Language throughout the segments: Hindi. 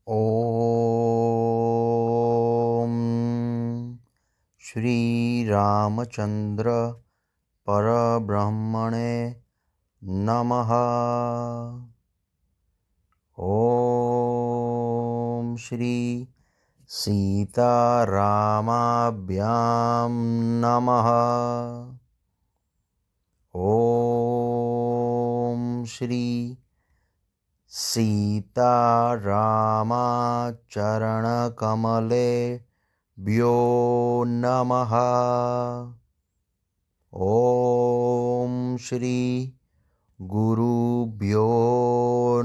ॐ श्रीरामचन्द्र परब्रह्मणे नमः। ॐ श्री सीतारामाभ्यां नमः। ॐ श्री सीतारामचरणकमलेभ्यो नमः। ॐ श्री गुरुभ्यो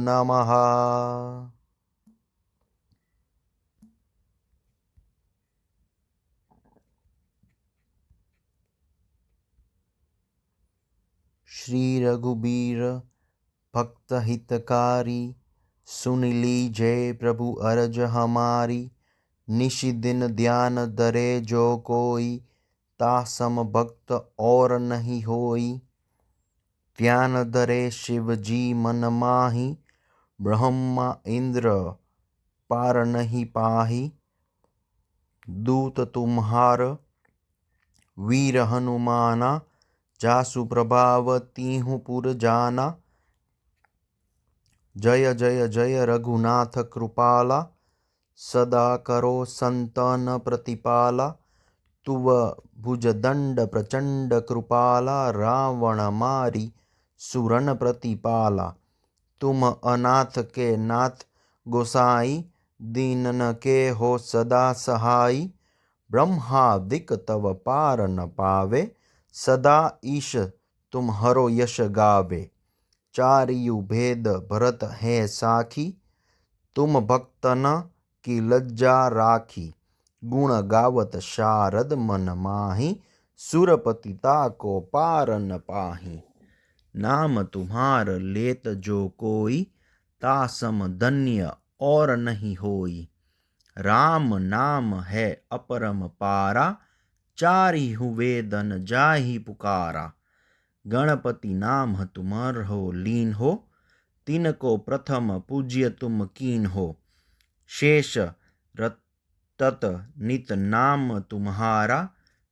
नमः। श्री रघुबीर भक्त हितकारी, सुन लीजय प्रभु अरज हमारी। निशि दिन ध्यान धरे जो कोई, तासम भक्त और नहीं होई। ध्यान धरे शिव जी मन माही, ब्रह्मा इंद्र पार नहीं पाही। दूत तुम्हार वीर हनुमाना, जासु प्रभाव तीहु पुर जाना। जय जय जय रघुनाथ कृपाला, सदा करो संतन प्रतिपाला। तुव भुजदंड प्रचंड कृपाला, रावण मारी सुरन प्रतिपाला। तुम अनाथ के नाथ गोसाई, दीनन के हो सदा सहाई। ब्रह्मादिक तव पार न पावे, सदा ईश तुम हरो यश गावे। चारियु भेद भरत है साखी, तुम भक्तन की लज्जा राखी। गुण गावत शारद मन माही, सुरपति ताको पार न पाही। नाम तुम्हार लेत जो कोई, तासम धन्य और नहीं होई। राम नाम है अपरम पारा, चारिहु वेदन जाहि पुकारा। गणपति नाम तुम्हारो लीन हो, तिनको प्रथम पूज्य तुम कीन हो। शेष रतत नित नाम तुम्हारा,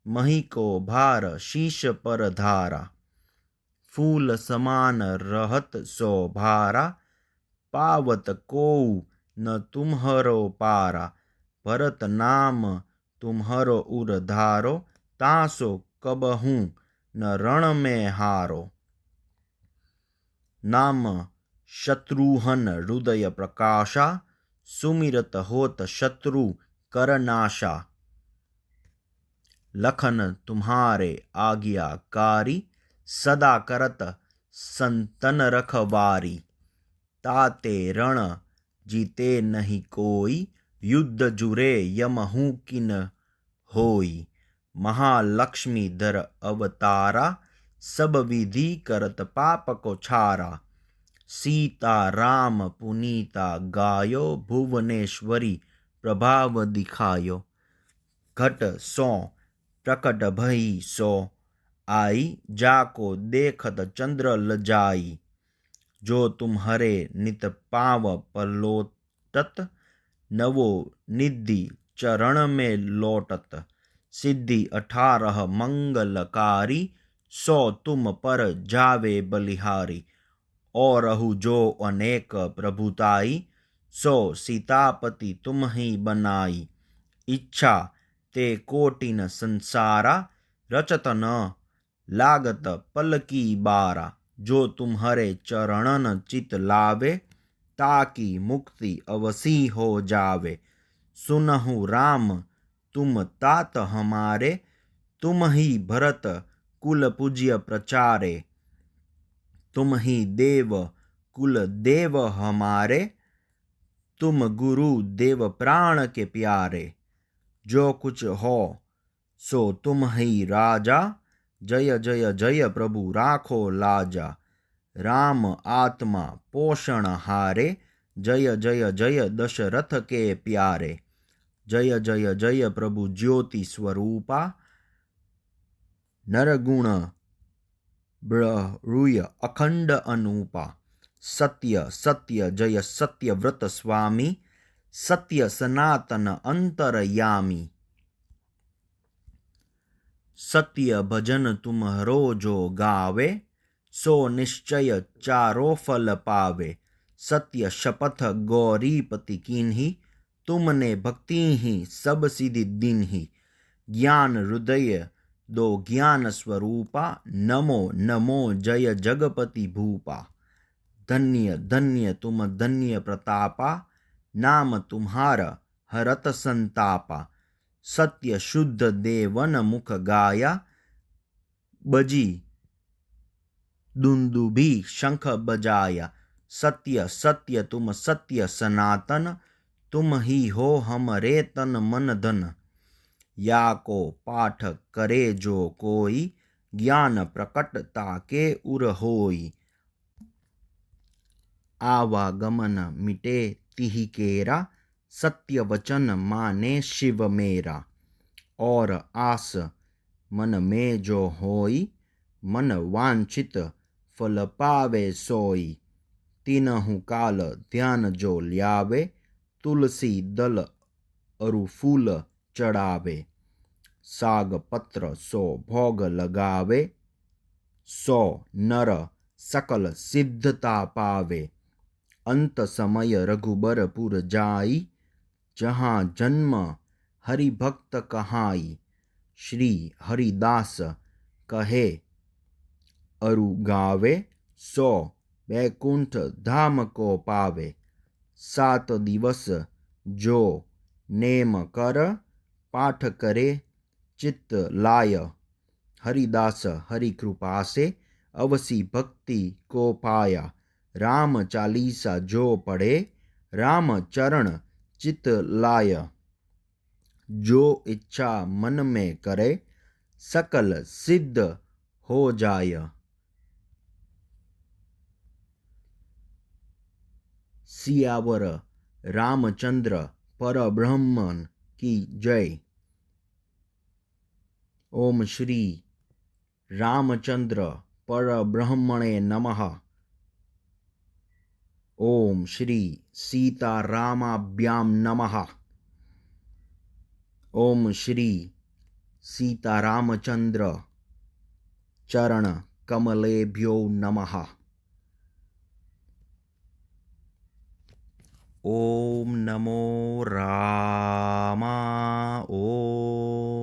मही को भार शीश पर धारा। फूल समान रहत सो भारा, पावत कोउ न तुम्हरो पारा। भरत नाम तुम्हरो उर धारो, तासो कबहू न रण में हारो। नाम शत्रुहन हृदय प्रकाशा, सुमिरत होत शत्रु करनाशा। लखन तुम्हारे आज्ञाकारी, सदा करत संतन रखवारी। ताते रण जीते नहीं कोई, युद्ध जुरे यमहू किन होई। महालक्ष्मी धर अवतारा, सब विधि करत पाप को छारा। सीता राम पुनीता गायो, भुवनेश्वरी प्रभाव दिखायो। घट सो प्रकट भई सो आई, जाको देखत चंद्र लजाई। जो तुम्हारे नित पाव पलोटत, नवो निधि चरण में लोटत। सिद्धि 18 मंगलकारी, सो तुम पर जावे बलिहारी। और रहु जो अनेक प्रभुताई, सो सीतापति तुम ही बनाई। इच्छा ते कोटिन संसारा, रचत न लागत पल की बारा। जो तुम्हारे चरणन चित लावे, ताकि मुक्ति अवसी हो जावे। सुनहु राम तुम तात हमारे, तुम ही भरत कुल पूज्य प्रचारे। तुम ही देव कुल देव हमारे, तुम गुरु देव प्राण के प्यारे। जो कुछ हो सो तुम ही राजा, जय जय जय प्रभु राखो लाजा। राम आत्मा पोषण हारे, जय जय जय दशरथ के प्यारे। जय जय जय प्रभु ज्योति स्वरूपा, नरगुण ब्रह्रुय अखंड अनूपा। सत्य सत्य जय सत्यव्रत स्वामी, सत्य सनातन अंतरयामी। सत्य भजन तुम्हरो जो गावे, सो निश्चय चारों फल पावे। सत्य शपथ गौरीपति कीन्ही, तुमने भक्ति ही सब सिद्धि दीन्ही। ज्ञान हृदय दो ज्ञान स्वरूपा, नमो नमो जय जगपति भूपा। धन्य धन्य तुम धन्य प्रतापा, नाम तुम्हारा हरत संतापा। सत्य शुद्ध देवन मुख गाया, बजी दुंदुभी शंख बजाया। सत्य सत्य तुम सत्य सनातन, तुम ही हो हमरे तन मन धन। या को पाठ करे जो कोई, ज्ञान प्रकटता के उर होई। आवागमन मिटे तिहि केरा, सत्य वचन माने शिव मेरा। और आस मन में जो होई, मन वांछित फल पावे सोई। तीनहु काल ध्यान जो ल्यावे, तुलसी दल अरु फूल चढ़ावे। साग पत्र सो भोग लगावे, सो नर सकल सिद्धता पावे। अंत समय रघुबरपुर जाई, जहाँ जन्म हरि भक्त कहाई। श्री हरिदास कहे अरु गावे, सो वैकुंठ धाम को पावे। 7 दिवस जो नेम कर, पाठ करे चित्त लाय। हरिदास हरि कृपा से, अवसी भक्ति को पाया। राम चालीसा जो पढ़े, राम चरण चित लाय। जो इच्छा मन में करे, सकल सिद्ध हो जाय। सियावर रामचंद्र परब्रह्मन की जय। ओम श्री रामचंद्र परब्रह्मणे नमः। ओम श्री सीतारामाभ्यां नमः। ओम श्री सीतारामचंद्र चरण कमलेभ्यो नमः। ओम नमो रामा। ओम